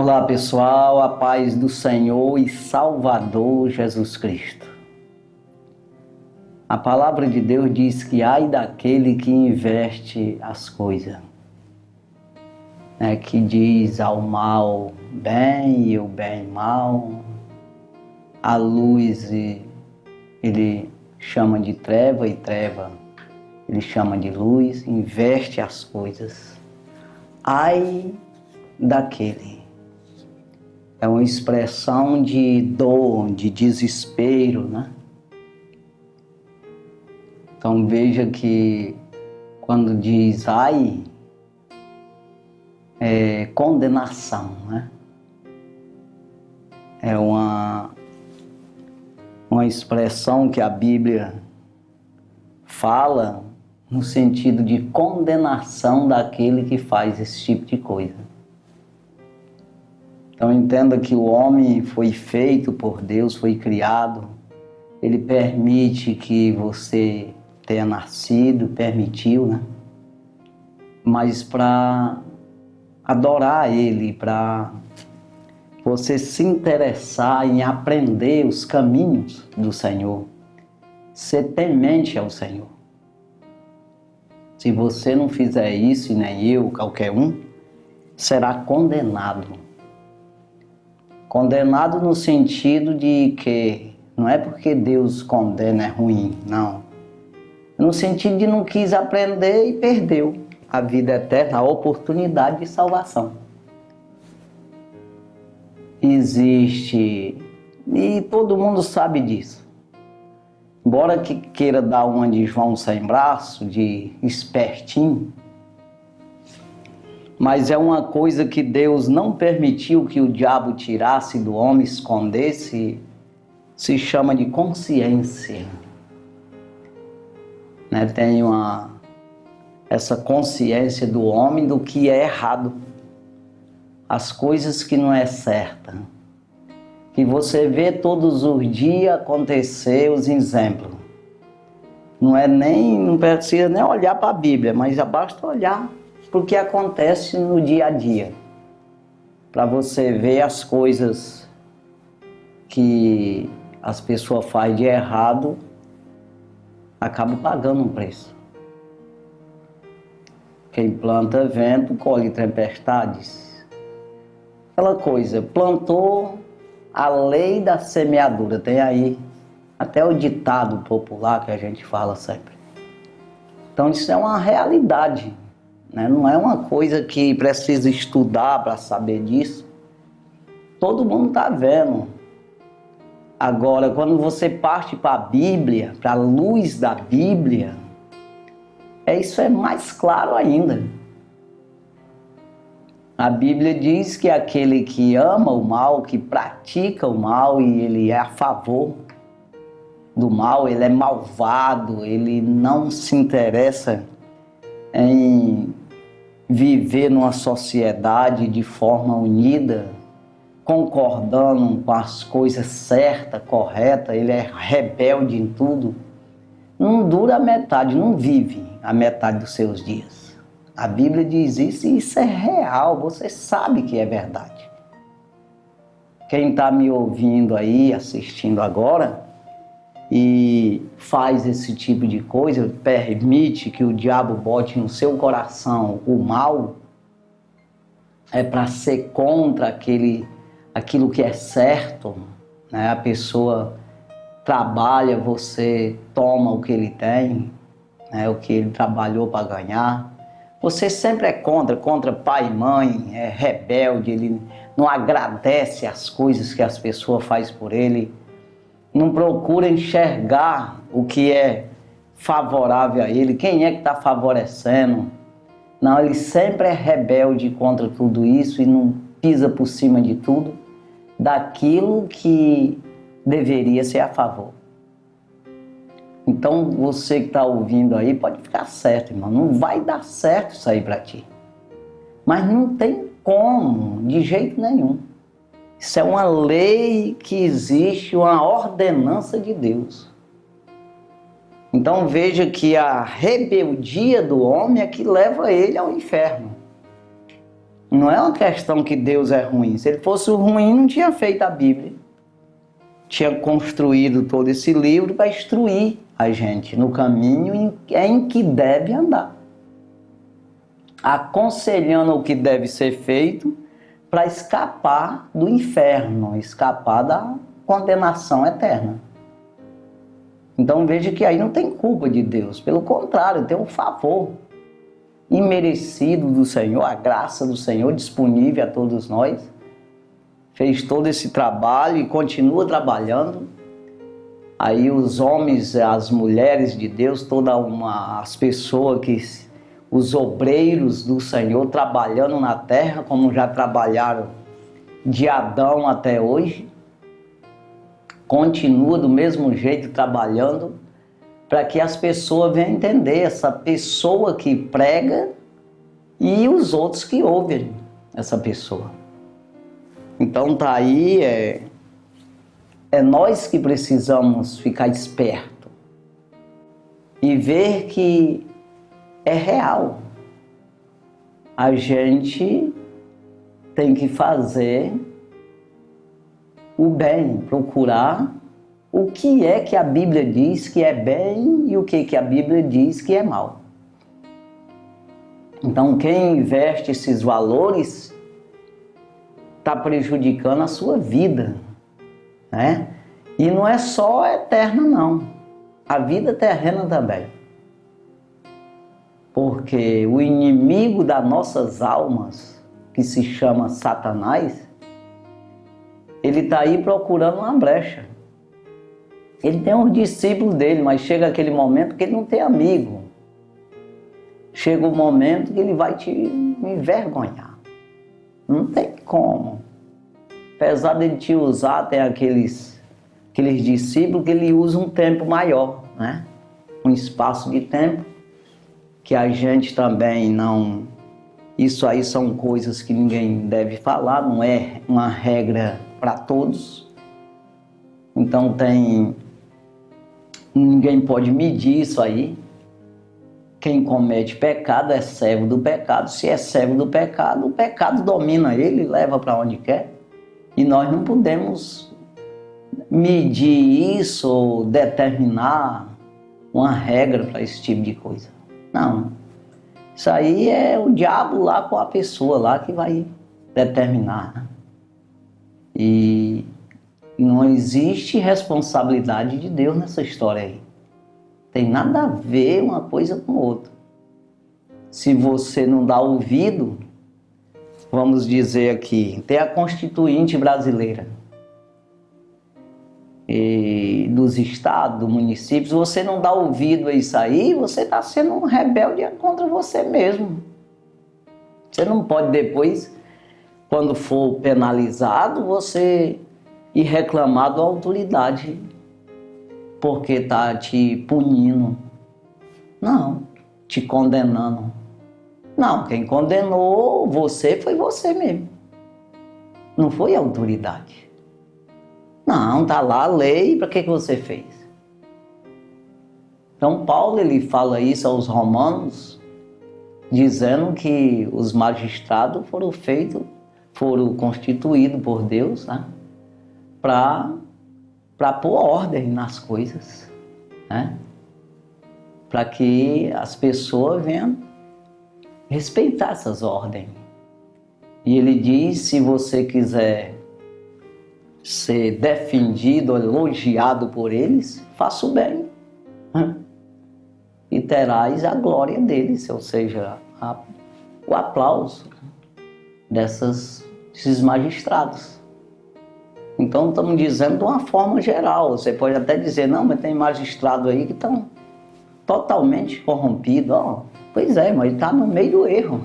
Olá pessoal, a paz do Senhor e Salvador Jesus Cristo. A palavra de Deus diz que ai daquele que inverte as coisas, que diz ao mal bem e o bem mal, a luz ele chama de treva e treva ele chama de luz, inverte as coisas. Ai daquele. É uma expressão de dor, de desespero, né? Então veja que quando diz ai, é condenação, né? É uma expressão que a Bíblia fala no sentido de condenação daquele que faz esse tipo de coisa. Então entenda que o homem foi feito por Deus, foi criado. Ele permite que você tenha nascido, permitiu, né? Mas para adorar Ele, para você se interessar em aprender os caminhos do Senhor, ser temente ao Senhor. Se você não fizer isso, e nem eu, qualquer um, será condenado. Condenado no sentido de que não é porque Deus condena é ruim, não. No sentido de não quis aprender e perdeu a vida eterna, a oportunidade de salvação. Existe, e todo mundo sabe disso. Embora que queira dar uma de João sem braço, de espertinho, mas é uma coisa que Deus não permitiu que o diabo tirasse do homem, escondesse, se chama de consciência. Tem essa consciência do homem do que é errado, as coisas que não é certa, que você vê todos os dias acontecer os exemplos. Não precisa nem olhar para a Bíblia, mas já basta olhar para o que acontece no dia a dia, para você ver as coisas que as pessoas fazem de errado, acabam pagando um preço. Quem planta vento, colhe tempestades. Aquela coisa, plantou a lei da semeadura, tem aí até o ditado popular que a gente fala sempre. Então isso é uma realidade. Não é uma coisa que precisa estudar para saber disso. Todo mundo está vendo. Agora, quando você parte para a Bíblia, para a luz da Bíblia, isso é mais claro ainda. A Bíblia diz que aquele que ama o mal, que pratica o mal e ele é a favor do mal, ele é malvado, ele não se interessa em viver numa sociedade de forma unida, concordando com as coisas certas, corretas, ele é rebelde em tudo, não dura a metade, não vive a metade dos seus dias. A Bíblia diz isso e isso é real, você sabe que é verdade. Quem está me ouvindo aí, assistindo agora, e faz esse tipo de coisa, permite que o diabo bote no seu coração o mal, é para ser contra aquilo que é certo, A pessoa trabalha, você toma o que ele tem, o que ele trabalhou para ganhar. Você sempre é contra pai e mãe, é rebelde, ele não agradece as coisas que as pessoas fazem por ele, não procura enxergar o que é favorável a ele, quem é que está favorecendo. Não, ele sempre é rebelde contra tudo isso e não pisa por cima de tudo, daquilo que deveria ser a favor. Então você que está ouvindo aí pode ficar certo, irmão, não vai dar certo isso aí para ti. Mas não tem como, de jeito nenhum. Isso é uma lei que existe, uma ordenança de Deus. Então veja que a rebeldia do homem é que leva ele ao inferno. Não é uma questão que Deus é ruim. Se ele fosse ruim, não tinha feito a Bíblia. Tinha construído todo esse livro para instruir a gente no caminho em que deve andar, aconselhando o que deve ser feito para escapar do inferno, escapar da condenação eterna. Então veja que aí não tem culpa de Deus, pelo contrário, tem um favor imerecido do Senhor, a graça do Senhor disponível a todos nós. Fez todo esse trabalho e continua trabalhando. Aí os homens, as mulheres de Deus, as pessoas os obreiros do Senhor trabalhando na terra, como já trabalharam de Adão até hoje, continua do mesmo jeito trabalhando, para que as pessoas venham entender essa pessoa que prega e os outros que ouvem essa pessoa. Então tá aí, é nós que precisamos ficar esperto e ver que é real. A gente tem que fazer o bem, procurar o que é que a Bíblia diz que é bem e o que a Bíblia diz que é mal. Então quem investe esses valores está prejudicando a sua vida, né? E não é só eterna, não. A vida terrena também. Porque o inimigo das nossas almas, que se chama Satanás, ele está aí procurando uma brecha. Ele tem uns discípulos dele, mas chega aquele momento que ele não tem amigo. Chega o momento que ele vai te envergonhar. Não tem como. Apesar de ele te usar, tem aqueles discípulos que ele usa um tempo maior, né? Um espaço de tempo que a gente também não... Isso aí são coisas que ninguém deve falar, não é uma regra para todos. Então ninguém pode medir isso aí. Quem comete pecado é servo do pecado. Se é servo do pecado, o pecado domina ele, leva para onde quer. E nós não podemos medir isso ou determinar uma regra para esse tipo de coisa. Não. Isso aí é o diabo lá com a pessoa lá que vai determinar, né? E não existe responsabilidade de Deus nessa história aí. Tem nada a ver uma coisa com outra. Se você não dá ouvido, vamos dizer aqui, tem a Constituinte brasileira, e dos estados, dos municípios, você não dá ouvido a isso aí, você está sendo um rebelde contra você mesmo. Você não pode depois, quando for penalizado, você ir reclamar da autoridade, porque está te punindo. Não, te condenando. Não, quem condenou você foi você mesmo. Não foi a autoridade. Não, está lá a lei, para que você fez? Então Paulo ele fala isso aos romanos, dizendo que os magistrados foram constituídos por Deus, né, para pôr ordem nas coisas, né? Para que as pessoas venham respeitar essas ordens. E ele diz, se você quiser ser defendido, elogiado por eles, faça o bem, né? E terás a glória deles, ou seja, o aplauso desses magistrados. Então estamos dizendo de uma forma geral. Você pode até dizer, não, mas tem magistrados aí que estão totalmente corrompidos. Oh, pois é, mas está no meio do erro.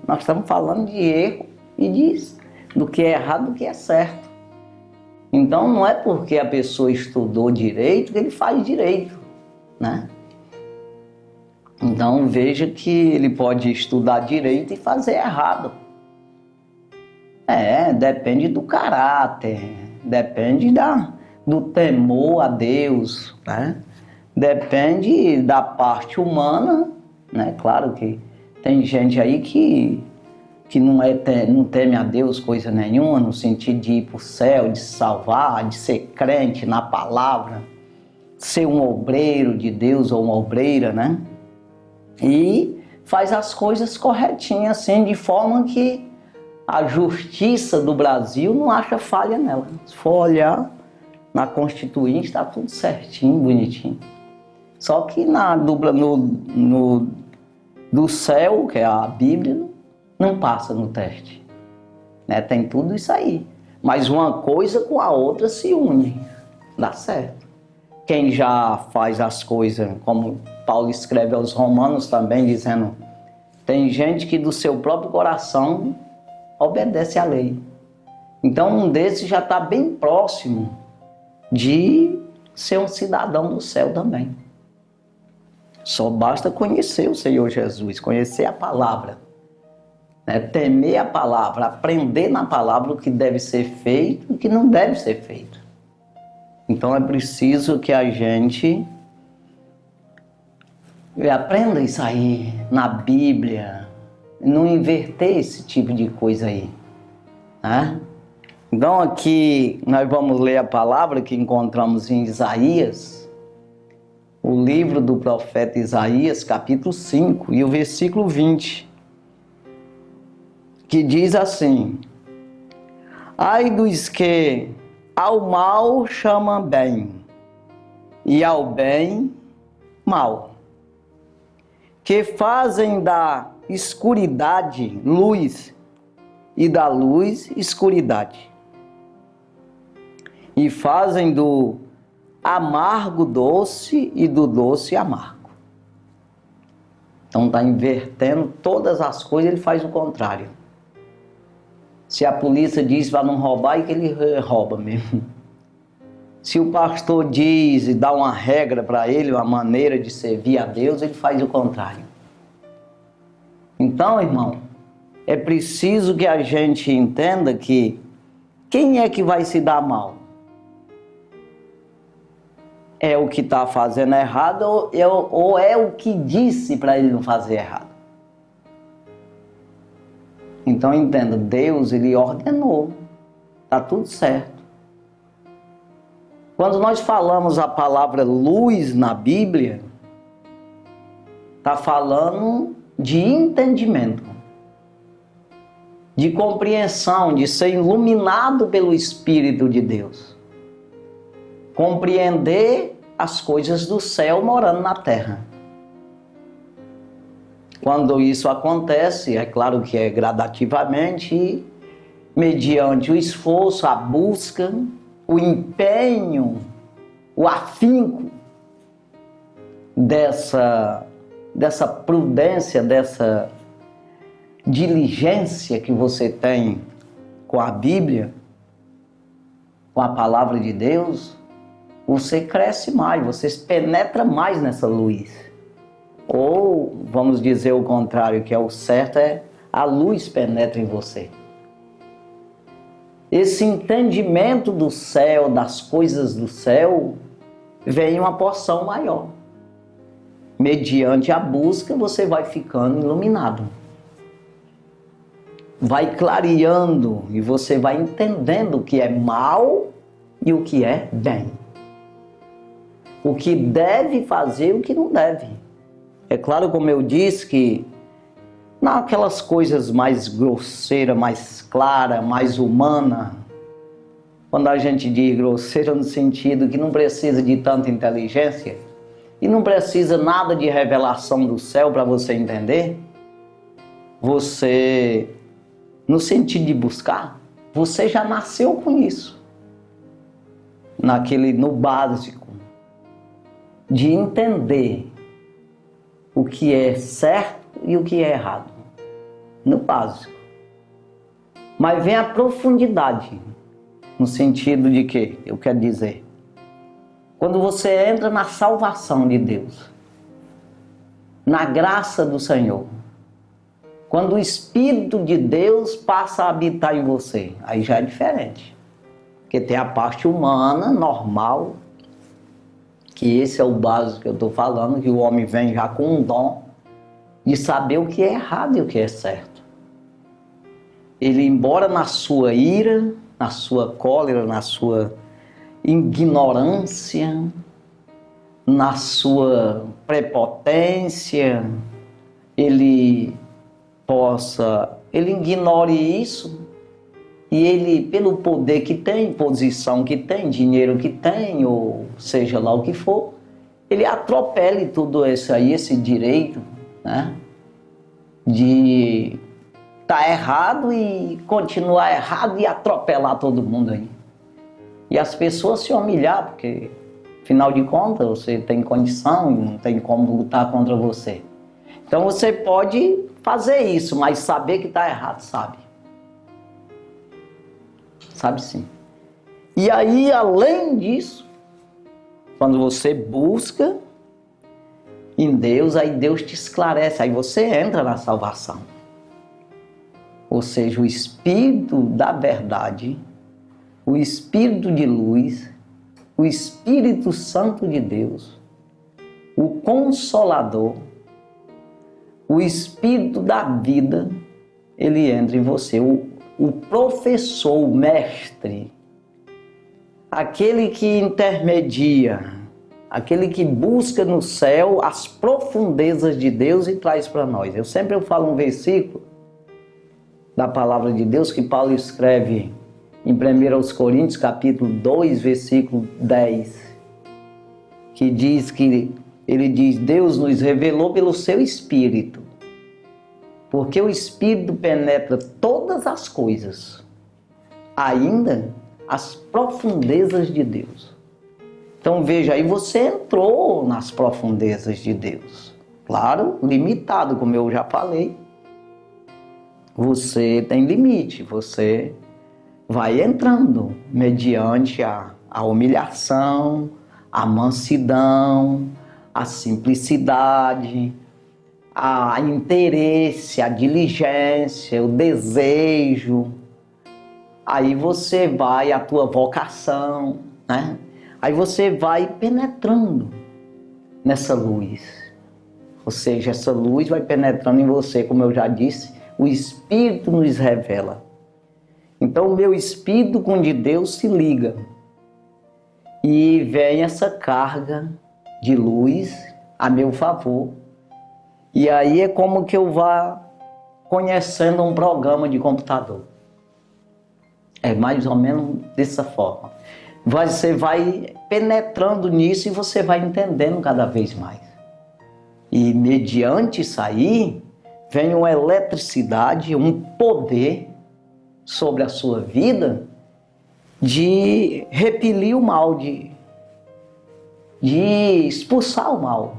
Nós estamos falando de erro e do que é errado, do que é certo. Então não é porque a pessoa estudou direito que ele faz direito, né? Então veja que ele pode estudar direito e fazer errado. Depende do caráter, depende do temor a Deus, né? Depende da parte humana, né? Claro que tem gente aí que que não teme a Deus coisa nenhuma, no sentido de ir para o céu, de se salvar, de ser crente na palavra, ser um obreiro de Deus ou uma obreira, né? E faz as coisas corretinhas, assim, de forma que a justiça do Brasil não acha falha nela. Se for olhar na Constituinte, está tudo certinho, bonitinho. Só que do céu, que é a Bíblia, não passa no teste, né? Tem tudo isso aí. Mas uma coisa com a outra se une, dá certo. Quem já faz as coisas, como Paulo escreve aos Romanos também, dizendo, tem gente que do seu próprio coração obedece à lei. Então um desses já está bem próximo de ser um cidadão do céu também. Só basta conhecer o Senhor Jesus, conhecer a palavra, né? Temer a palavra, aprender na palavra o que deve ser feito e o que não deve ser feito. Então é preciso que a gente aprenda isso aí na Bíblia, não inverter esse tipo de coisa aí, né? Então aqui nós vamos ler a palavra que encontramos em Isaías, o livro do profeta Isaías, capítulo 5, e o versículo 20, que diz assim: ai dos que ao mal chama bem, e ao bem mal, que fazem da escuridade luz, e da luz escuridade, e fazem do amargo doce e do doce amargo. Então está invertendo todas as coisas, ele faz o contrário. Se a polícia diz para não roubar, é que ele rouba mesmo. Se o pastor diz e dá uma regra para ele, uma maneira de servir a Deus, ele faz o contrário. Então, irmão, é preciso que a gente entenda que quem é que vai se dar mal? É o que está fazendo errado ou é o que disse para ele não fazer errado? Então entenda, Deus, ele ordenou, está tudo certo. Quando nós falamos a palavra luz na Bíblia, está falando de entendimento, de compreensão, de ser iluminado pelo Espírito de Deus. Compreender as coisas do céu morando na terra. Quando isso acontece, é claro que é gradativamente, mediante o esforço, a busca, o empenho, o afinco dessa prudência, dessa diligência que você tem com a Bíblia, com a palavra de Deus, você cresce mais, você penetra mais nessa luz. Ou, vamos dizer o contrário, que é o certo, é a luz penetra em você. Esse entendimento do céu, das coisas do céu, vem uma porção maior. Mediante a busca, você vai ficando iluminado. Vai clareando e você vai entendendo o que é mal e o que é bem. O que deve fazer e o que não deve. É claro, como eu disse, que naquelas coisas mais grosseiras, mais claras, mais humanas, quando a gente diz grosseira no sentido que não precisa de tanta inteligência e não precisa nada de revelação do céu para você entender, você, no sentido de buscar, você já nasceu com isso, no básico, de entender o que é certo e o que é errado, no básico. Mas vem a profundidade, no sentido de que, eu quero dizer, quando você entra na salvação de Deus, na graça do Senhor, quando o Espírito de Deus passa a habitar em você, aí já é diferente. Porque tem a parte humana, normal, que esse é o básico que eu estou falando, que o homem vem já com um dom de saber o que é errado e o que é certo. ele, embora na sua ira, na sua cólera, na sua ignorância, na sua prepotência, ele ignore isso e ele, pelo poder que tem, posição que tem, dinheiro que tem, ou seja lá o que for, ele atropele tudo isso aí, esse direito, né, de estar errado e continuar errado e atropelar todo mundo aí. E as pessoas se humilhar, porque, afinal de contas, você tem condição e não tem como lutar contra você. Então você pode fazer isso, mas saber que está errado, sabe? Sabe sim. E aí, além disso, quando você busca em Deus, aí Deus te esclarece, aí você entra na salvação. Ou seja, o Espírito da verdade, o Espírito de luz, o Espírito Santo de Deus, o Consolador, o Espírito da vida, ele entra em você. O professor, o mestre, aquele que intermedia, aquele que busca no céu as profundezas de Deus e traz para nós. Eu sempre falo um versículo da palavra de Deus que Paulo escreve em 1 Coríntios, capítulo 2, versículo 10, que diz que ele diz: Deus nos revelou pelo seu Espírito, porque o Espírito penetra todas as coisas, ainda as profundezas de Deus. Então veja, aí você entrou nas profundezas de Deus. Claro, limitado, como eu já falei. Você tem limite, você vai entrando mediante a humilhação, a mansidão, a simplicidade, a interesse, a diligência, o desejo. Aí você vai, a tua vocação, né? Aí você vai penetrando nessa luz. Ou seja, essa luz vai penetrando em você, como eu já disse, o Espírito nos revela. Então o meu espírito com o de Deus se liga. E vem essa carga de luz a meu favor. E aí é como que eu vá conhecendo um programa de computador. É mais ou menos dessa forma. Você vai penetrando nisso e você vai entendendo cada vez mais. E mediante isso aí, vem uma eletricidade, um poder sobre a sua vida de repelir o mal, de expulsar o mal,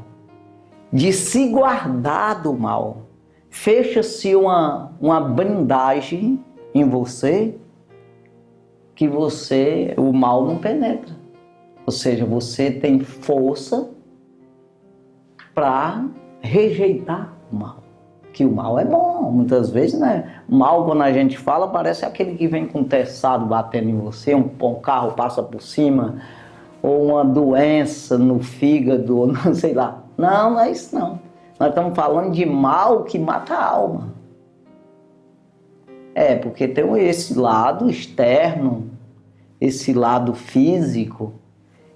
de se guardar do mal. Fecha-se uma blindagem em você que o mal não penetra. Ou seja, você tem força para rejeitar o mal. Que o mal é bom, muitas vezes, né? Mal, quando a gente fala, parece aquele que vem com um teçado batendo em você, um carro passa por cima, ou uma doença no fígado, ou não sei lá. Não, não é isso não. Nós estamos falando de mal que mata a alma. Porque tem esse lado externo, esse lado físico,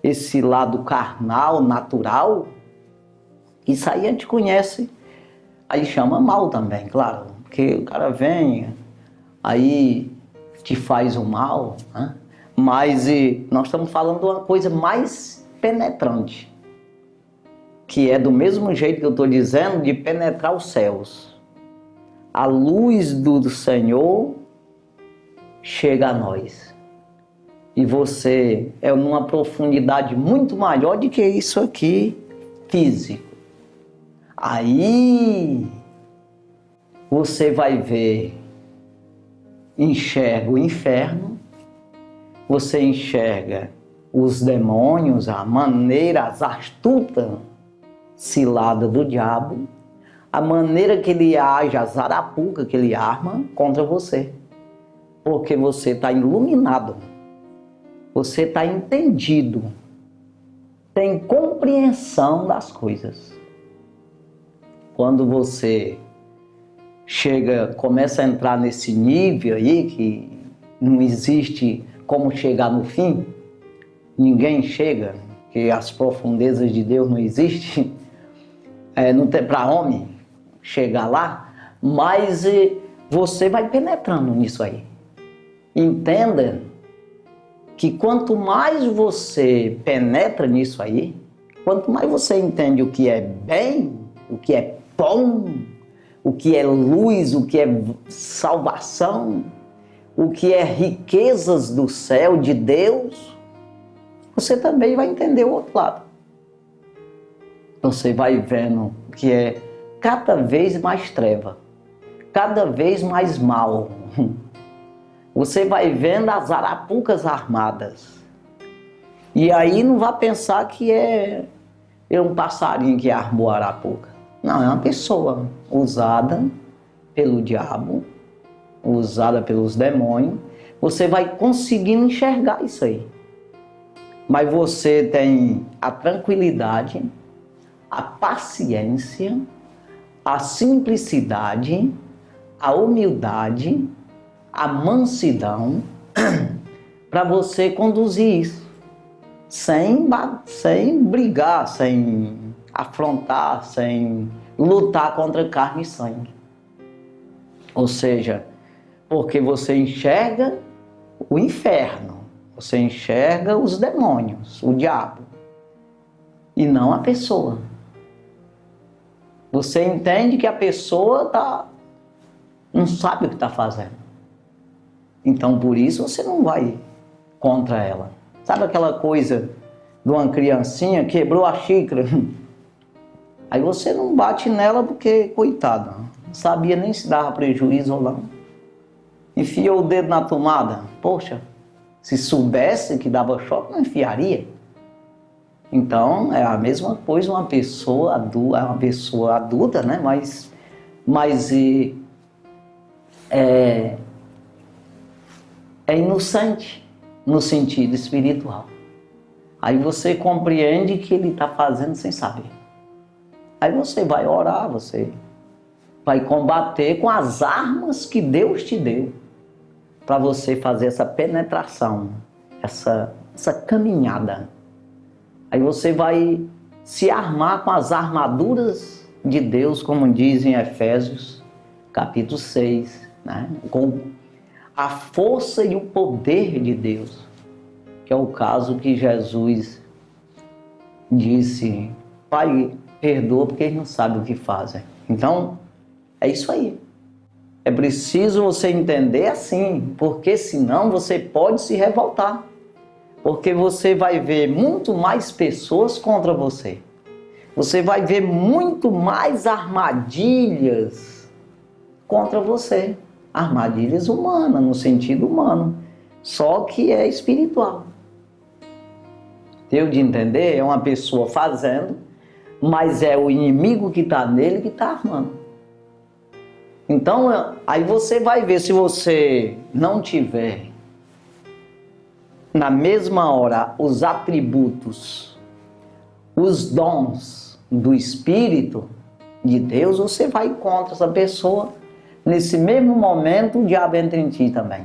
esse lado carnal, natural. Isso aí a gente conhece, aí chama mal também, claro. Porque o cara vem, aí te faz o mal, né? Mas nós estamos falando de uma coisa mais penetrante, que é do mesmo jeito que eu estou dizendo, de penetrar os céus. A luz do Senhor chega a nós. E você é numa profundidade muito maior do que isso aqui, físico. Aí você vai ver, enxerga o inferno, você enxerga os demônios, a maneira, as astutas cilada do diabo, a maneira que ele age, as arapucas que ele arma contra você. Porque você está iluminado, você está entendido, tem compreensão das coisas. Quando você começa a entrar nesse nível aí que não existe como chegar no fim, ninguém chega, que as profundezas de Deus não existem, não tem para homem chegar lá, mas você vai penetrando nisso aí. Entenda que quanto mais você penetra nisso aí, quanto mais você entende o que é bem, o que é bom, o que é luz, o que é salvação, o que é riquezas do céu, de Deus, você também vai entender o outro lado. Você vai vendo que é cada vez mais treva, cada vez mais mal. Você vai vendo as arapucas armadas. E aí não vai pensar que é um passarinho que armou a arapuca. Não, é uma pessoa usada pelo diabo, usada pelos demônios. Você vai conseguindo enxergar isso aí. Mas você tem a tranquilidade, a paciência, a simplicidade, a humildade, a mansidão para você conduzir isso, sem brigar, sem afrontar, sem lutar contra carne e sangue. Ou seja, porque você enxerga o inferno, você enxerga os demônios, o diabo, e não a pessoa. Você entende que a pessoa não sabe o que está fazendo. Então, por isso, você não vai contra ela. Sabe aquela coisa de uma criancinha que quebrou a xícara? Aí você não bate nela porque, coitada, não sabia nem se dava prejuízo ou não. Enfiou o dedo na tomada. Poxa, se soubesse que dava choque, não enfiaria. Então, é a mesma coisa uma pessoa adulta, né? Mas é inocente no sentido espiritual. Aí você compreende que ele está fazendo sem saber. Aí você vai orar, você vai combater com as armas que Deus te deu para você fazer essa penetração, essa caminhada. Aí você vai se armar com as armaduras de Deus, como diz em Efésios, capítulo 6, né? Com a força e o poder de Deus, que é o caso que Jesus disse: Pai, perdoa porque eles não sabem o que fazem. Então, é isso aí. É preciso você entender assim, porque senão você pode se revoltar. Porque você vai ver muito mais pessoas contra você. Você vai ver muito mais armadilhas contra você. Armadilhas humanas, no sentido humano. Só que é espiritual. Deu de entender? É uma pessoa fazendo, mas é o inimigo que está nele que está armando. Então, aí você vai ver, se você não tiver na mesma hora os atributos, os dons do Espírito de Deus, você vai contra essa pessoa. Nesse mesmo momento, o diabo entra em ti também.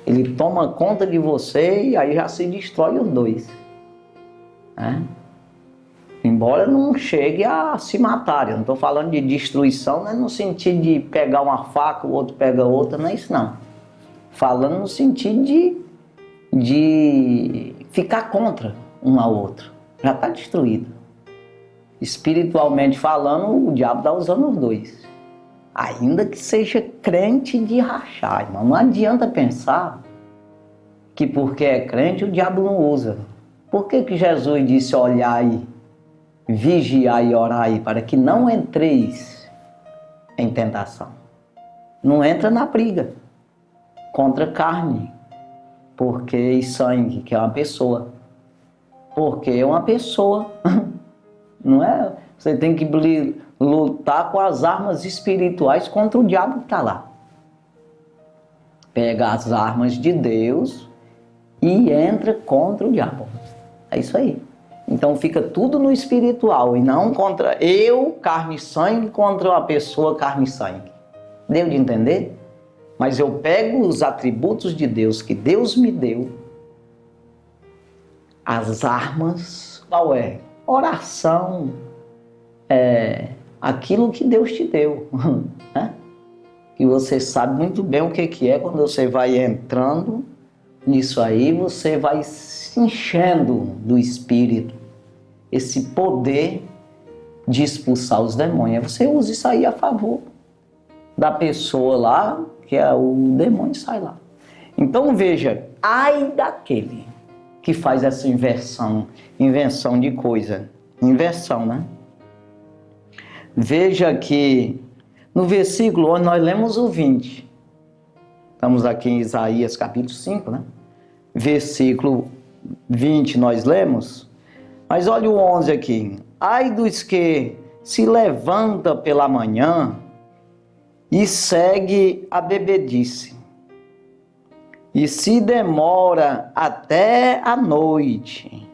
Ele toma conta de você e aí já se destrói os dois. Né? Embora não chegue a se matar. Eu não estou falando de destruição, não é no sentido de pegar uma faca, o outro pega outra, não é isso não. Falando no sentido de ficar contra um ao outro. Já está destruído. Espiritualmente falando, o diabo está usando os dois. Ainda que seja crente de rachar, irmão. Não adianta pensar que porque é crente o diabo não usa. Por que Jesus disse olhai, vigiai e orai para que não entreis em tentação? Não entra na briga contra carne, porque e sangue, que é uma pessoa. Porque é uma pessoa. Não é? Você tem que lutar com as armas espirituais contra o diabo que está lá. Pega as armas de Deus e entra contra o diabo. É isso aí. Então fica tudo no espiritual e não contra eu, carne e sangue, contra uma pessoa, carne e sangue. Deu de entender? Mas eu pego os atributos de Deus que Deus me deu, as armas, qual é? Oração, aquilo que Deus te deu, né? Que você sabe muito bem o que é. Quando você vai entrando nisso aí, você vai se enchendo do Espírito, esse poder de expulsar os demônios. Você usa isso aí a favor da pessoa lá, que o demônio sai lá. Então veja, ai daquele que faz essa invenção de coisa. Inversão, né? Veja que no versículo onde nós lemos o 20. Estamos aqui em Isaías capítulo 5, né? Versículo 20 nós lemos. Mas olha o 11 aqui. Ai dos que se levanta pela manhã e segue a bebedice, e se demora até a noite,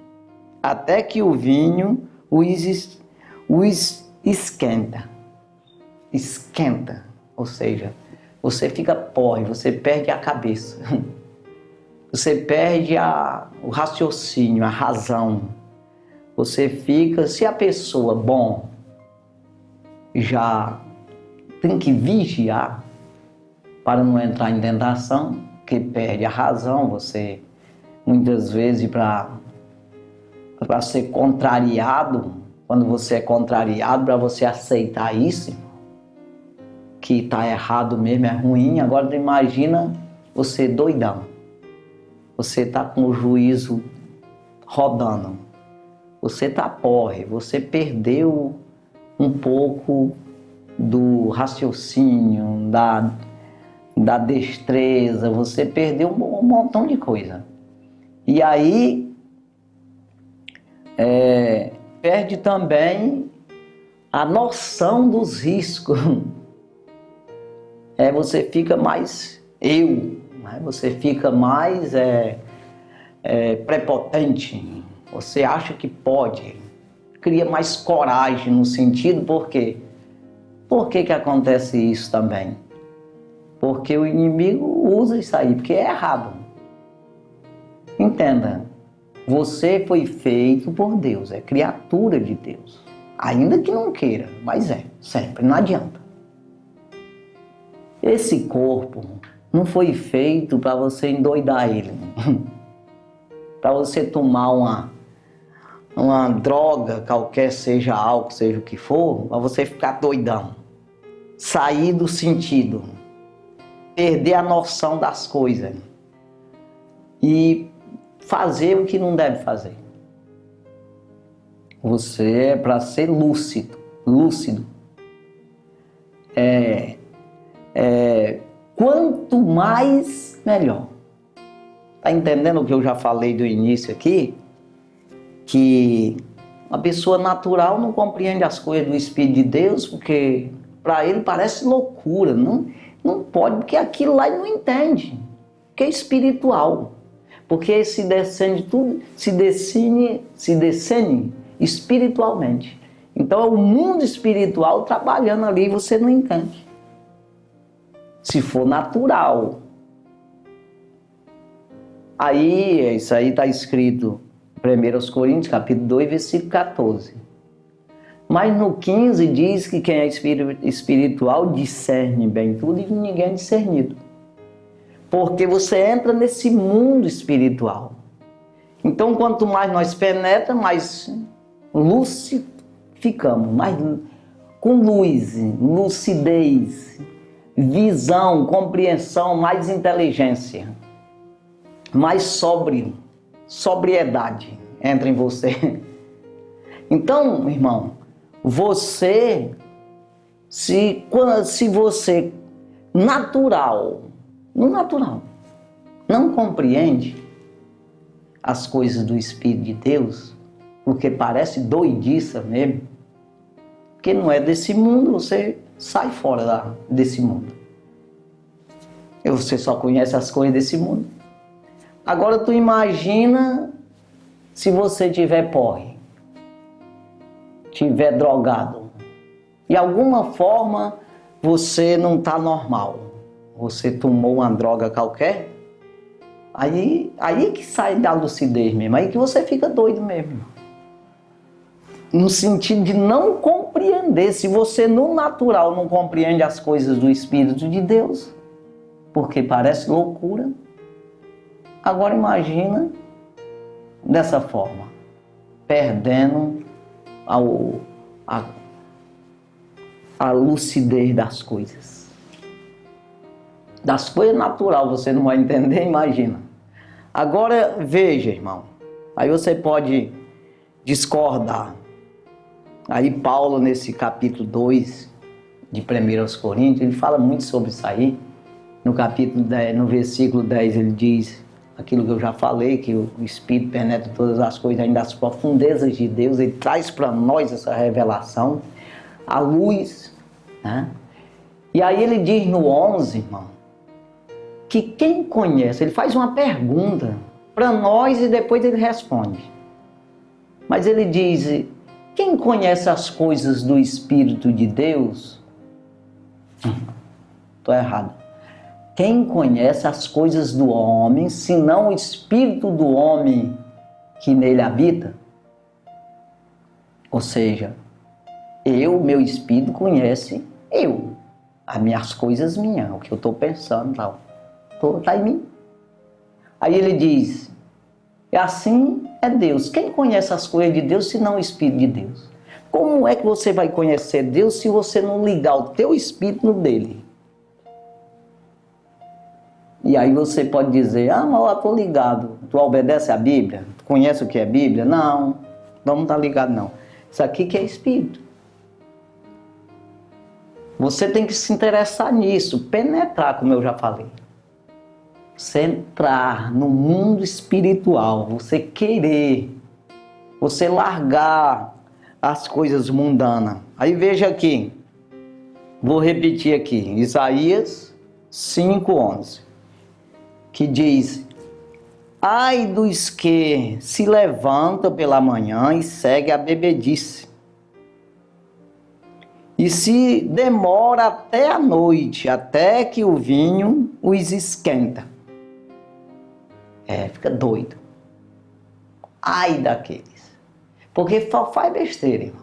até que o vinho os esquenta. Esquenta, ou seja, você fica porre, você perde a cabeça, você perde o raciocínio, a razão. Você fica, se a pessoa, já tem que vigiar para não entrar em tentação, que perde a razão, você muitas vezes para ser contrariado, quando você é contrariado, para você aceitar isso, que está errado mesmo, é ruim. Agora imagina você doidão, você está com o juízo rodando, você está porre, você perdeu um pouco do raciocínio, da destreza, você perdeu um montão de coisa. E aí perde também a noção dos riscos. Você fica mais né? Você fica mais prepotente, você acha que pode, cria mais coragem no sentido, por quê? Por que acontece isso também? Porque o inimigo usa isso aí, porque é errado. Entenda, você foi feito por Deus, é criatura de Deus. Ainda que não queira, mas sempre, não adianta. Esse corpo não foi feito para você endoidar ele, para você tomar uma droga qualquer, seja álcool, seja o que for, para você ficar doidão, sair do sentido, perder a noção das coisas e fazer o que não deve fazer. Você é para ser lúcido. Quanto mais, melhor. Tá entendendo o que eu já falei do início aqui? Que uma pessoa natural não compreende as coisas do Espírito de Deus, porque para ele parece loucura. Não pode, porque aquilo lá ele não entende. Que é espiritual. Porque se descende tudo, se descende espiritualmente. Então é o mundo espiritual trabalhando ali e você não entende. Se for natural. Aí, isso aí está escrito em 1 Coríntios, capítulo 2, versículo 14. Mas no 15 diz que quem é espiritual discerne bem tudo e ninguém é discernido. Porque você entra nesse mundo espiritual. Então, quanto mais nós penetramos, mais lúcido ficamos, mais com luz, lucidez, visão, compreensão, mais inteligência, mais sobriedade entra em você. Então, irmão, você, se você no natural, não compreende as coisas do Espírito de Deus, porque parece doidiça mesmo, porque não é desse mundo, você sai fora desse mundo. E você só conhece as coisas desse mundo. Agora tu imagina se você tiver porre, tiver drogado, de alguma forma você não está normal, você tomou uma droga qualquer, aí que sai da lucidez mesmo, aí que você fica doido mesmo. No sentido de não compreender. Se você no natural não compreende as coisas do Espírito de Deus, porque parece loucura, agora imagina dessa forma, perdendo a lucidez das coisas. Das coisas natural você não vai entender, imagina. Agora veja, irmão, aí você pode discordar. Aí Paulo, nesse capítulo 2 de 1 Coríntios, ele fala muito sobre isso aí. No capítulo 10, no versículo 10, ele diz aquilo que eu já falei, que o Espírito penetra todas as coisas, ainda as profundezas de Deus, ele traz para nós essa revelação, a luz, né? E aí ele diz no 11, irmão, que quem conhece, ele faz uma pergunta para nós e depois ele responde. Mas ele diz: quem conhece as coisas do Espírito de Deus? Estou errado. Quem conhece as coisas do homem, senão o Espírito do homem que nele habita? Ou seja, meu Espírito conhece eu, as minhas coisas minhas, o que eu estou pensando, tal. Está em mim. Aí ele diz: assim é Deus. Quem conhece as coisas de Deus, senão o Espírito de Deus? Como é que você vai conhecer Deus se você não ligar o teu Espírito no dele? E aí você pode dizer: mas eu estou ligado. Tu obedece a Bíblia? Tu conhece o que é Bíblia? Não, não está ligado não. Isso aqui que é Espírito. Você tem que se interessar nisso, penetrar, como eu já falei. Você entrar no mundo espiritual, você querer, você largar as coisas mundanas. Aí veja aqui, vou repetir aqui, Isaías 5:11, que diz: ai dos que se levantam pela manhã e seguem a bebedice, e se demora até a noite, até que o vinho os esquenta. Fica doido. Ai daqueles. Porque só faz besteira, irmão.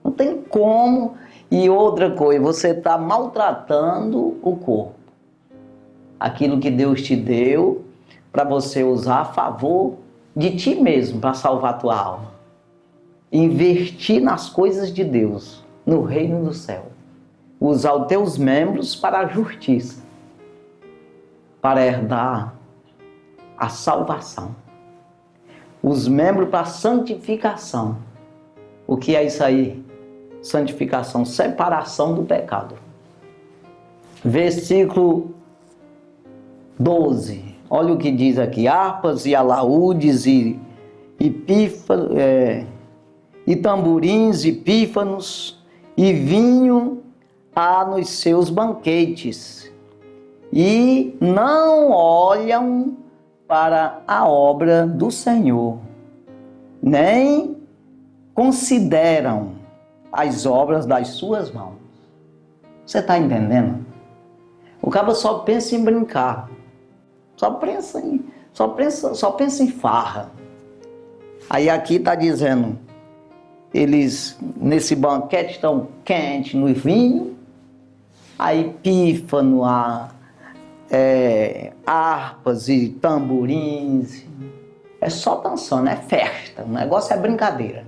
Não tem como. E outra coisa, você está maltratando o corpo. Aquilo que Deus te deu para você usar a favor de ti mesmo, para salvar a tua alma. Investir nas coisas de Deus, no reino do céu. Usar os teus membros para a justiça, para herdar a salvação. Os membros para a santificação. O que é isso aí? Santificação, separação do pecado. Versículo 12. Olha o que diz aqui: harpas e alaúdes e tamborins e pífanos e vinho há nos seus banquetes, e não olham para a obra do Senhor, nem consideram as obras das suas mãos. Você está entendendo? O cara só pensa em brincar, só pensa em farra. Aí aqui está dizendo, eles nesse banquete estão quentes no vinho, aí pífano, harpas e tamborins, é só dançando, é festa, o negócio é brincadeira.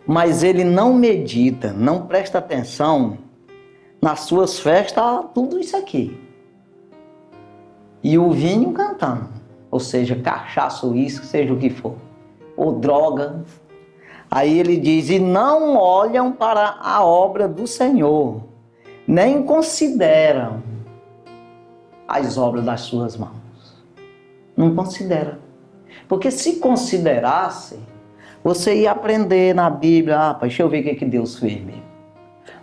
Mas ele não medita, não presta atenção nas suas festas, tudo isso aqui. E o vinho cantando, ou seja, cachaça, uísque, seja o que for, ou droga. Aí ele diz, e não olham para a obra do Senhor, nem consideram as obras das suas mãos. Não considera. Porque se considerasse, você ia aprender na Bíblia, deixa eu ver o que Deus fez mesmo.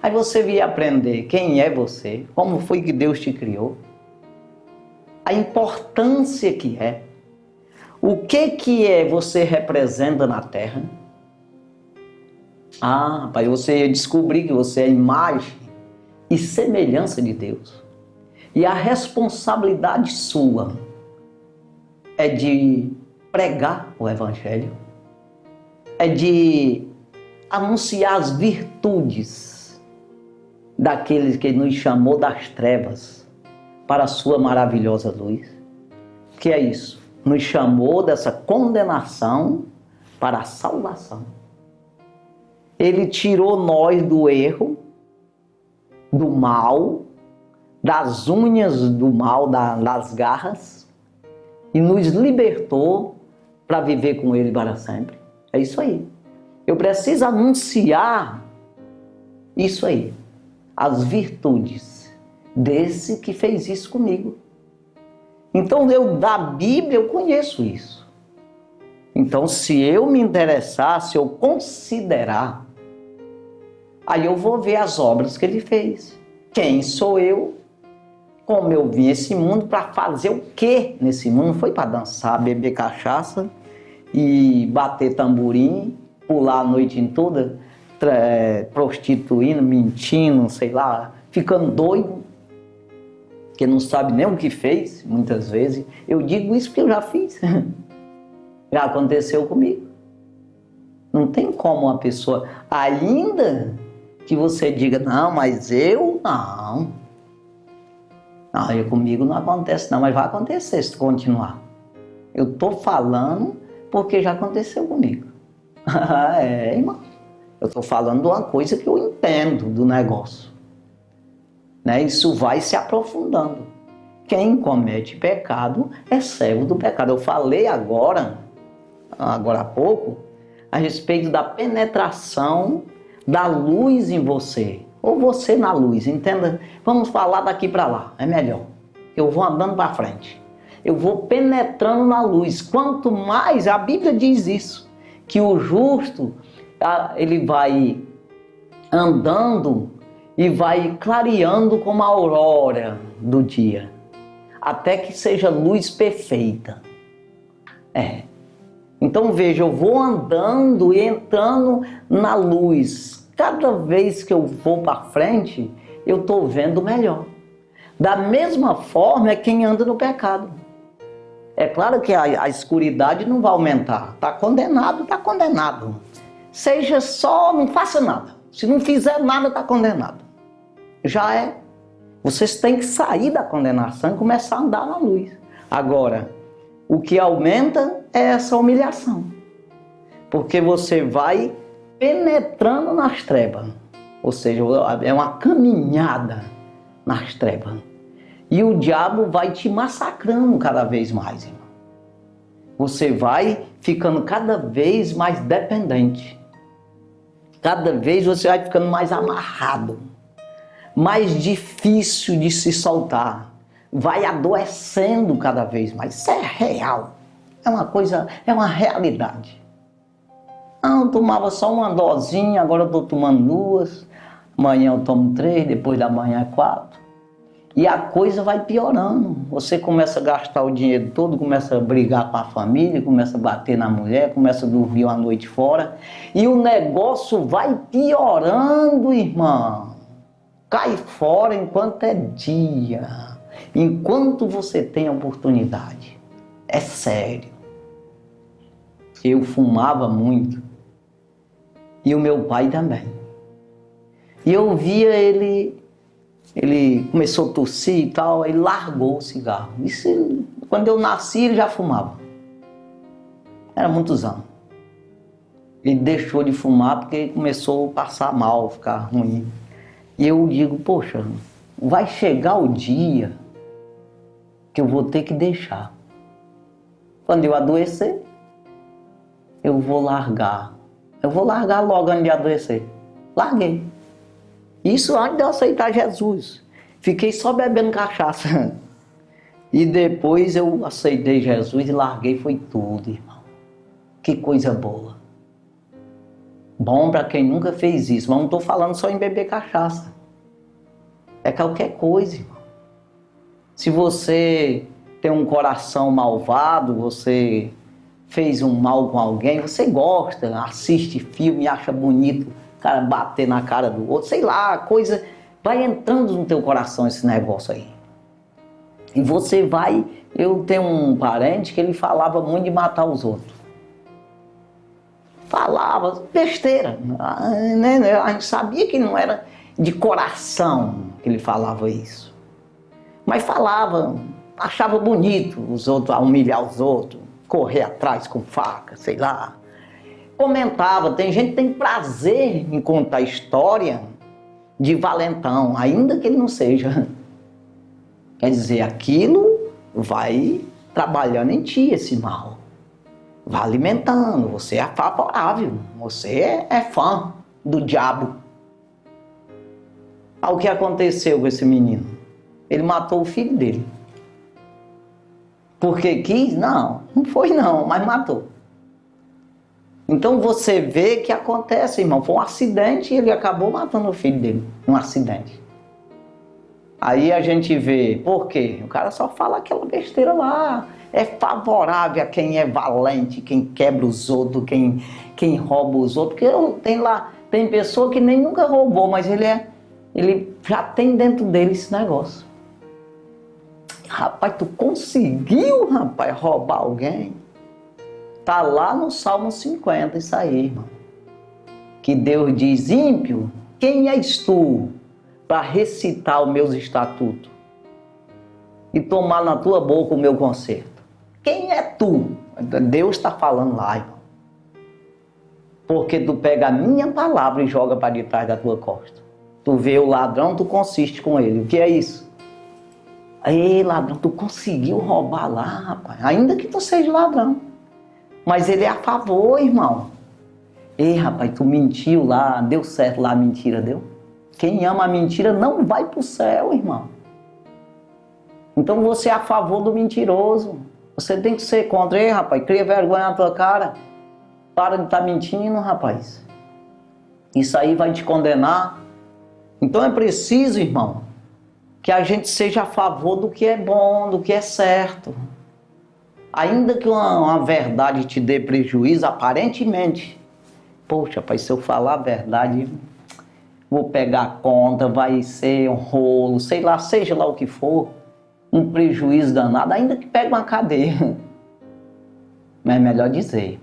Aí você ia aprender quem é você, como foi que Deus te criou, a importância que é, o que você representa na terra. Ah, rapaz, você ia descobrir que você é imagem e semelhança de Deus. E a responsabilidade sua é de pregar o Evangelho, é de anunciar as virtudes daquele que nos chamou das trevas para a sua maravilhosa luz. Que é isso? Nos chamou dessa condenação para a salvação. Ele tirou nós do erro, do mal, das unhas do mal, das garras, e nos libertou para viver com Ele para sempre. É isso aí. Eu preciso anunciar isso aí, as virtudes desse que fez isso comigo. Então, eu da Bíblia, eu conheço isso. Então, se eu me interessar, se eu considerar, aí eu vou ver as obras que ele fez. Quem sou eu? Como eu vim esse mundo para fazer o quê nesse mundo? Não foi para dançar, beber cachaça e bater tamborim, pular a noite em toda, prostituindo, mentindo, sei lá, ficando doido, que não sabe nem o que fez, muitas vezes. Eu digo isso porque eu já fiz. Já aconteceu comigo. Não tem como uma pessoa, ainda que você diga, não, mas eu não. Não, comigo não acontece não, mas vai acontecer se tu continuar. Eu estou falando porque já aconteceu comigo. É, irmão. Eu estou falando de uma coisa que eu entendo do negócio. Né? Isso vai se aprofundando. Quem comete pecado é servo do pecado. Eu falei agora há pouco, a respeito da penetração da luz em você. Ou você na luz, entenda? Vamos falar daqui para lá, é melhor. Eu vou andando para frente. Eu vou penetrando na luz. Quanto mais, a Bíblia diz isso, que o justo, ele vai andando e vai clareando como a aurora do dia, até que seja luz perfeita. Então veja, eu vou andando e entrando na luz. Cada vez que eu vou para frente, eu estou vendo melhor. Da mesma forma é quem anda no pecado. É claro que a escuridade não vai aumentar. Está condenado, está condenado. Seja só, não faça nada. Se não fizer nada, está condenado. Já é. Vocês têm que sair da condenação e começar a andar na luz. Agora, o que aumenta é essa humilhação. Porque você vai penetrando nas trevas. Ou seja, é uma caminhada nas trevas. E o diabo vai te massacrando cada vez mais, irmão. Você vai ficando cada vez mais dependente. Cada vez você vai ficando mais amarrado. Mais difícil de se soltar. Vai adoecendo cada vez mais. Isso é real. É uma coisa, é uma realidade. Eu tomava só uma dosinha, agora eu estou tomando 2. Amanhã eu tomo 3, depois da manhã é 4. E a coisa vai piorando. Você começa a gastar o dinheiro todo, começa a brigar com a família, começa a bater na mulher, começa a dormir uma noite fora. E o negócio vai piorando, irmão. Cai fora enquanto é dia. Enquanto você tem a oportunidade. É sério. Eu fumava muito. E o meu pai também. E eu via ele começou a tossir e tal, ele largou o cigarro. Isso, quando eu nasci, ele já fumava. Era muitos anos. Ele deixou de fumar porque começou a passar mal, ficar ruim. E eu digo, poxa, vai chegar o dia que eu vou ter que deixar. Quando eu adoecer, eu vou largar. Eu vou largar logo antes de adoecer. Larguei. Isso antes de eu aceitar Jesus. Fiquei só bebendo cachaça. E depois eu aceitei Jesus e larguei, foi tudo, irmão. Que coisa boa. Bom para quem nunca fez isso. Mas não estou falando só em beber cachaça. É qualquer coisa, irmão. Se você tem um coração malvado, você fez um mal com alguém, você gosta, assiste filme, acha bonito cara bater na cara do outro, sei lá, coisa, vai entrando no teu coração esse negócio aí. E você vai, eu tenho um parente que ele falava muito de matar os outros. Falava besteira, né? A gente sabia que não era de coração que ele falava isso. Mas falava, achava bonito os outros, humilhar os outros, correr atrás com faca, sei lá. Comentava, tem gente que tem prazer em contar história de valentão, ainda que ele não seja. Quer dizer, aquilo vai trabalhando em ti, esse mal. Vai alimentando, você é favorável, você é fã do diabo. O que aconteceu com esse menino? Ele matou o filho dele. Porque quis? Não, não foi não, mas matou. Então você vê que acontece, irmão, foi um acidente e ele acabou matando o filho dele, um acidente. Aí a gente vê, por quê? O cara só fala aquela besteira lá, é favorável a quem é valente, quem quebra os outros, quem rouba os outros, porque tem pessoa que nem nunca roubou, mas ele já tem dentro dele esse negócio. Rapaz, tu conseguiu, rapaz, roubar alguém? Tá lá no Salmo 50 isso aí, irmão. Que Deus diz, ímpio, quem és tu para recitar os meus estatutos e tomar na tua boca o meu conserto? Quem é tu? Deus está falando lá, irmão. Porque tu pega a minha palavra e joga para detrás da tua costa. Tu vê o ladrão, tu consiste com ele. O que é isso? Ei, ladrão, tu conseguiu roubar lá, rapaz. Ainda que tu seja ladrão. Mas ele é a favor, irmão. Ei, rapaz, tu mentiu lá, deu certo lá a mentira, deu? Quem ama a mentira não vai para o céu, irmão. Então você é a favor do mentiroso. Você tem que ser contra. Ei, rapaz, cria vergonha na tua cara. Para de estar mentindo, rapaz. Isso aí vai te condenar. Então é preciso, irmão, que a gente seja a favor do que é bom, do que é certo. Ainda que uma verdade te dê prejuízo, aparentemente. Poxa, rapaz, se eu falar a verdade, vou pegar a conta, vai ser um rolo, sei lá, seja lá o que for, um prejuízo danado, ainda que pegue uma cadeia. Mas é melhor dizer.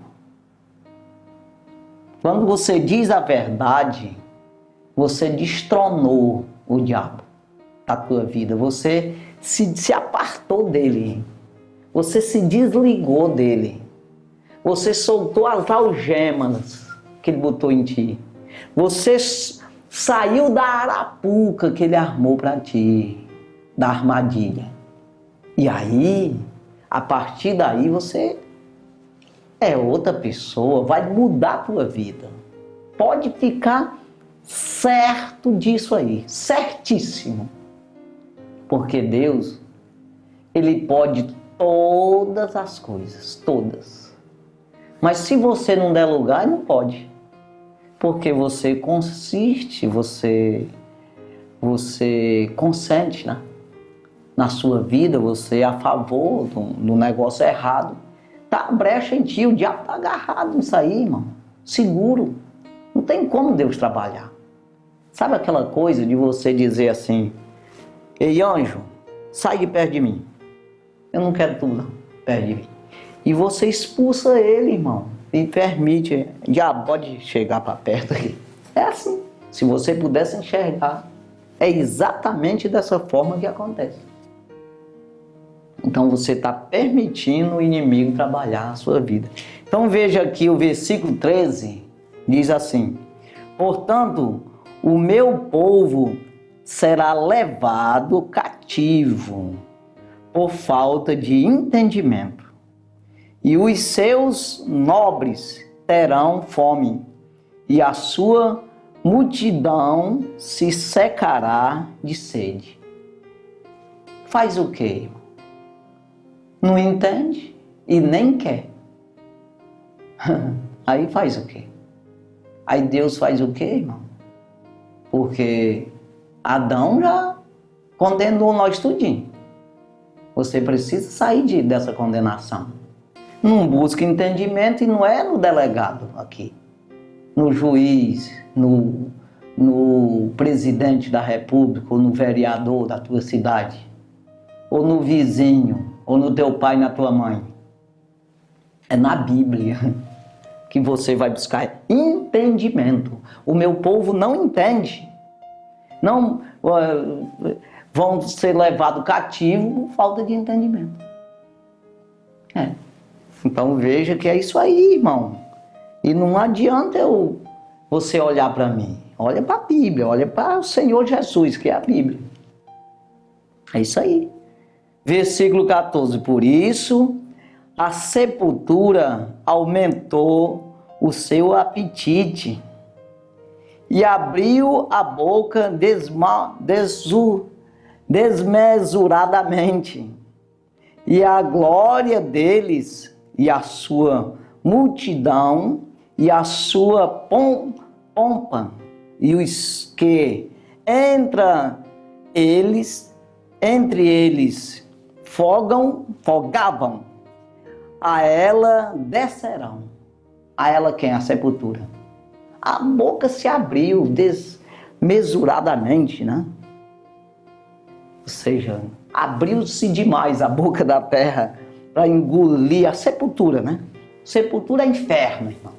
Quando você diz a verdade, você destronou o diabo da tua vida. Você se apartou dele. Você se desligou dele. Você soltou as algemas que ele botou em ti. Você saiu da arapuca que ele armou para ti, da armadilha. E aí, a partir daí, você é outra pessoa, vai mudar a tua vida. Pode ficar certo disso aí, certíssimo. Porque Deus, Ele pode todas as coisas, todas. Mas se você não der lugar, não pode. Porque você consiste, você consente, né? Na sua vida, você é a favor do negócio errado. Tá a brecha em ti, o diabo tá agarrado nisso aí, irmão. Seguro. Não tem como Deus trabalhar. Sabe aquela coisa de você dizer assim, ei, anjo, sai de perto de mim. Eu não quero tu, não, perto de mim. E você expulsa ele, irmão. E permite, diabo, pode chegar para perto aqui. É assim. Se você pudesse enxergar, é exatamente dessa forma que acontece. Então você está permitindo o inimigo trabalhar a sua vida. Então veja aqui o versículo 13, diz assim, portanto, o meu povo será levado cativo por falta de entendimento, e os seus nobres terão fome, e a sua multidão se secará de sede. Faz o quê? Não entende e nem quer. Aí faz o quê? Aí Deus faz o quê, irmão? Porque Adão já condenou nós tudinho. Você precisa sair dessa condenação. Não busca entendimento e não é no delegado aqui. no juiz, no presidente da república, ou no vereador da tua cidade, ou no vizinho, ou no teu pai, na tua mãe. É na Bíblia que você vai buscar entendimento. O meu povo não entende. Não vão ser levados cativos por falta de entendimento. Então veja que é isso aí, irmão. E não adianta você olhar para mim. Olha para a Bíblia, olha para o Senhor Jesus, que é a Bíblia. É isso aí. Versículo 14. Por isso, a sepultura aumentou o seu apetite e abriu a boca desmesuradamente. E a glória deles e a sua multidão e a sua pompa e os que entre eles fogavam, a ela descerão. A ela quem? A sepultura. A boca se abriu desmesuradamente, né? Ou seja, abriu-se demais a boca da terra para engolir a sepultura, né? Sepultura é inferno, irmão.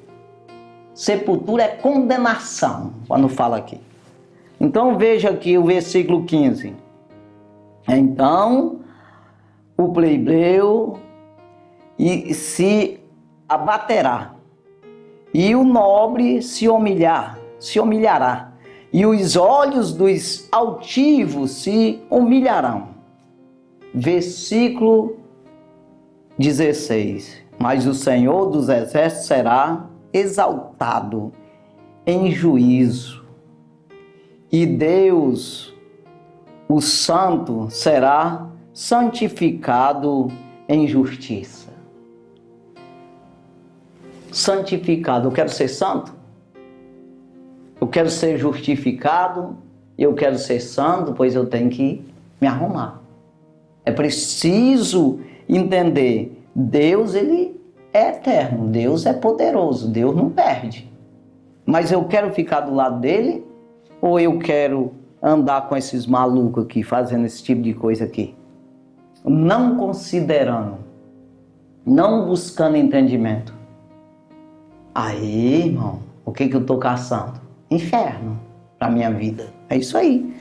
Sepultura é condenação, quando fala aqui. Então veja aqui o versículo 15. Então o plebeu se abaterá, e o nobre se humilhará, e os olhos dos altivos se humilharão. Versículo 16. Mas o Senhor dos exércitos será exaltado em juízo, e Deus, o Santo, será santificado em justiça. Santificado, eu quero ser santo, eu quero ser justificado, eu quero ser santo, pois eu tenho que me arrumar. É preciso entender, Deus, ele é eterno, Deus é poderoso, Deus não perde. Mas eu quero ficar do lado dele, ou eu quero andar com esses malucos aqui, fazendo esse tipo de coisa aqui? Não considerando, não buscando entendimento. Aí, irmão, o que eu estou caçando? Inferno para a minha vida. É isso aí.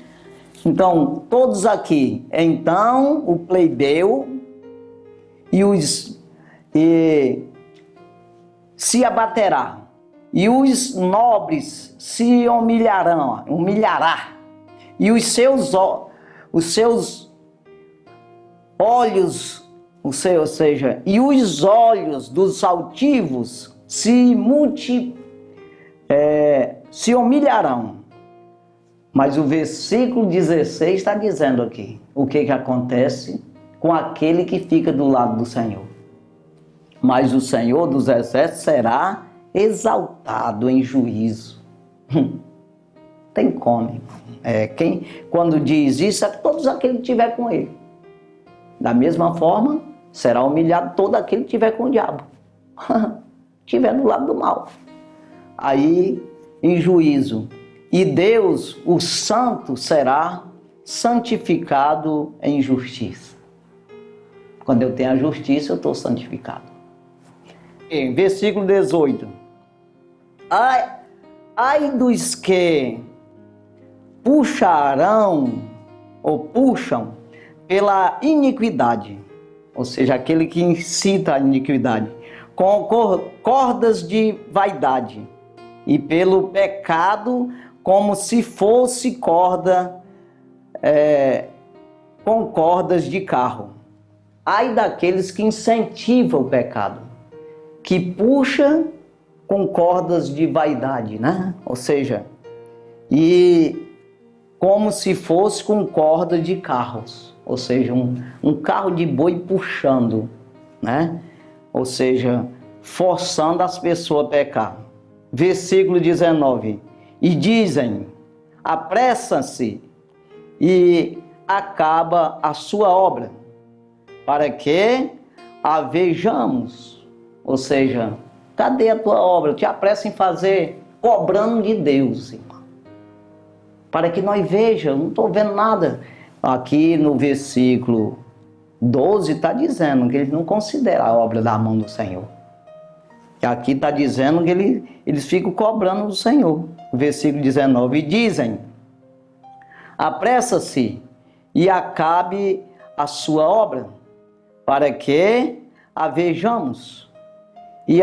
Então, todos aqui, então o plebeu se abaterá, e os nobres se humilhará, e os seus olhos, ou seja, e os olhos dos altivos se humilharão. Mas o versículo 16 está dizendo aqui o que acontece com aquele que fica do lado do Senhor. Mas o Senhor dos exércitos será exaltado em juízo. Tem como. Quando diz isso, é todos aqueles que estiver com ele. Da mesma forma, será humilhado todo aquele que estiver com o diabo. Estiver do lado do mal. Aí, em juízo. E Deus, o Santo, será santificado em justiça. Quando eu tenho a justiça, eu estou santificado. Em versículo 18. Ai dos que puxam pela iniquidade, ou seja, aquele que incita a iniquidade, com cordas de vaidade, e pelo pecado, como se fosse corda, com cordas de carro. Ai daqueles que incentivam o pecado, que puxa com cordas de vaidade, né? Ou seja, e como se fosse com corda de carros, ou seja, um carro de boi puxando, né? Ou seja, forçando as pessoas a pecar. Versículo 19. E dizem, apressa-se e acaba a sua obra, para que a vejamos. Ou seja, cadê a tua obra? Te apressa em fazer cobrando de Deus, irmão. Para que nós vejamos, não estou vendo nada. Aqui no versículo 12 está dizendo que eles não consideram a obra da mão do Senhor. E aqui está dizendo que eles ficam cobrando do Senhor. Versículo 19, e dizem: apressa-se e acabe a sua obra, para que a vejamos. E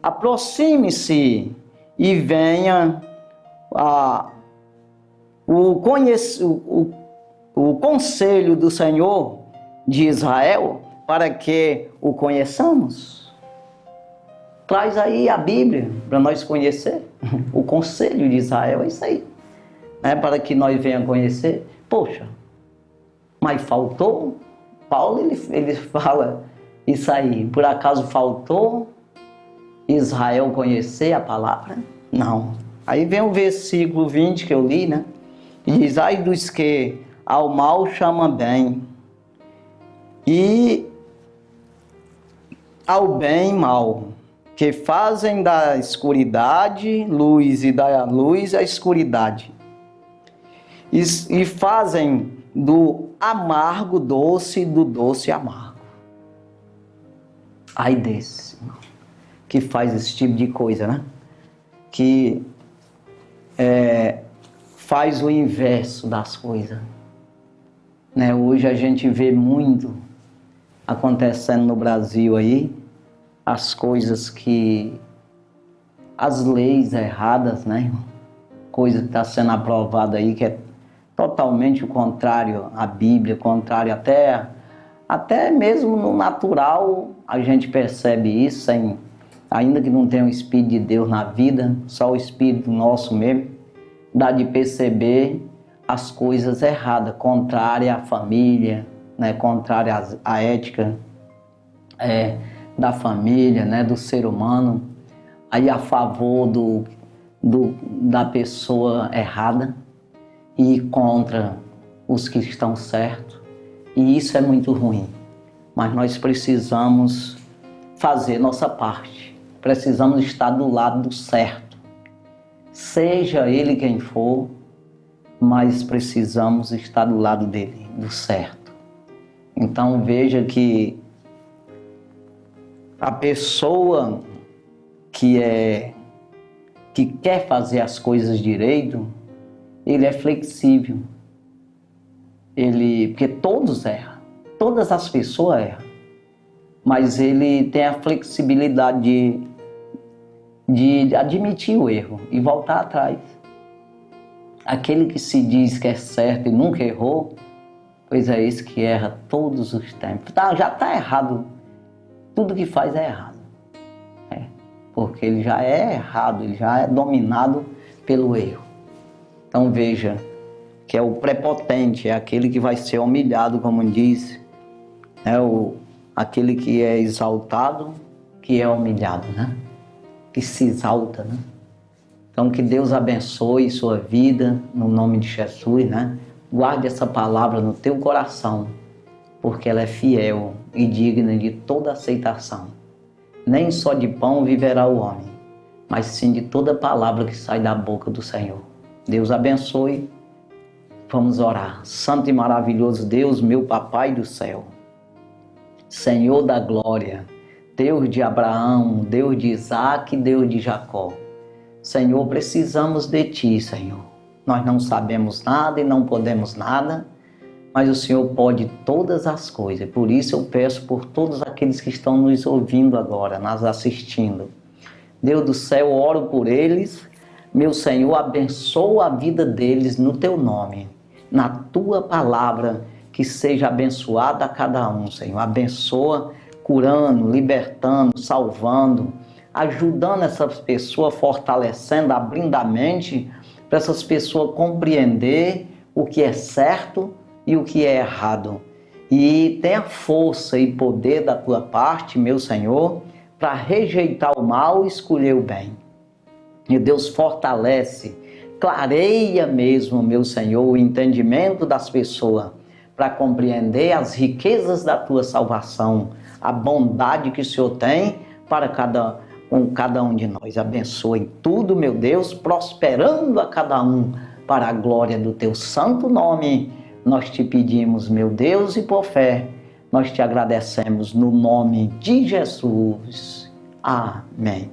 aproxime-se e venha o conselho do Senhor de Israel, para que o conheçamos. Traz aí a Bíblia para nós conhecer. O conselho de Israel é isso aí, né? Para que nós venhamos conhecer. Poxa, mas faltou? Paulo ele fala isso aí. Por acaso faltou Israel conhecer a palavra? Não. Aí vem o versículo 20 que eu li, né? E diz: ai dos que ao mal chama bem, e ao bem mal, que fazem da escuridade luz e da luz a escuridade, e fazem do amargo doce e do doce amargo. Ai desse, que faz esse tipo de coisa, né? Que faz o inverso das coisas, né? Hoje a gente vê muito acontecendo no Brasil aí, as coisas as leis erradas, né? Coisa que está sendo aprovada aí, que é totalmente o contrário à Bíblia, contrário até mesmo no natural, a gente percebe isso, ainda que não tenha o Espírito de Deus na vida, só o Espírito nosso mesmo, dá de perceber as coisas erradas, contrária à família, né? Contrária à ética da família, né? Do ser humano, aí a favor da pessoa errada e contra os que estão certos. E isso é muito ruim, mas nós precisamos fazer nossa parte, precisamos estar do lado do certo, seja ele quem for, mas precisamos estar do lado dele, do certo. Então veja que a pessoa que quer fazer as coisas direito, ele é flexível. Porque todos erram, todas as pessoas erram, mas ele tem a flexibilidade de admitir o erro e voltar atrás. Aquele que se diz que é certo e nunca errou, pois é esse que erra todos os tempos. Já está errado, tudo que faz é errado. Porque ele já é errado, ele já é dominado pelo erro. Então veja que é o prepotente, é aquele que vai ser humilhado, como diz, aquele que é exaltado, que é humilhado, né? Que se exalta, né? Então que Deus abençoe sua vida, no nome de Jesus, né? Guarde essa palavra no teu coração, porque ela é fiel e digna de toda aceitação. Nem só de pão viverá o homem, mas sim de toda palavra que sai da boca do Senhor. Deus abençoe. Vamos orar. Santo e maravilhoso Deus, meu Papai do céu, Senhor da glória, Deus de Abraão, Deus de Isaac, Deus de Jacó. Senhor, precisamos de Ti, Senhor. Nós não sabemos nada e não podemos nada, mas o Senhor pode todas as coisas. Por isso eu peço por todos aqueles que estão nos ouvindo agora, nos assistindo. Deus do céu, oro por eles. Meu Senhor, abençoa a vida deles no Teu nome, na Tua palavra, que seja abençoada a cada um, Senhor. Abençoa curando, libertando, salvando, ajudando essas pessoas, fortalecendo, abrindo a mente para essas pessoas compreender o que é certo e o que é errado. E tenha força e poder da Tua parte, meu Senhor, para rejeitar o mal e escolher o bem. E Deus fortalece, clareia mesmo, meu Senhor, o entendimento das pessoas para compreender as riquezas da Tua salvação, a bondade que o Senhor tem para cada com cada um de nós. Abençoa em tudo, meu Deus, prosperando a cada um para a glória do teu santo nome. Nós te pedimos, meu Deus, e por fé, nós te agradecemos no nome de Jesus. Amém.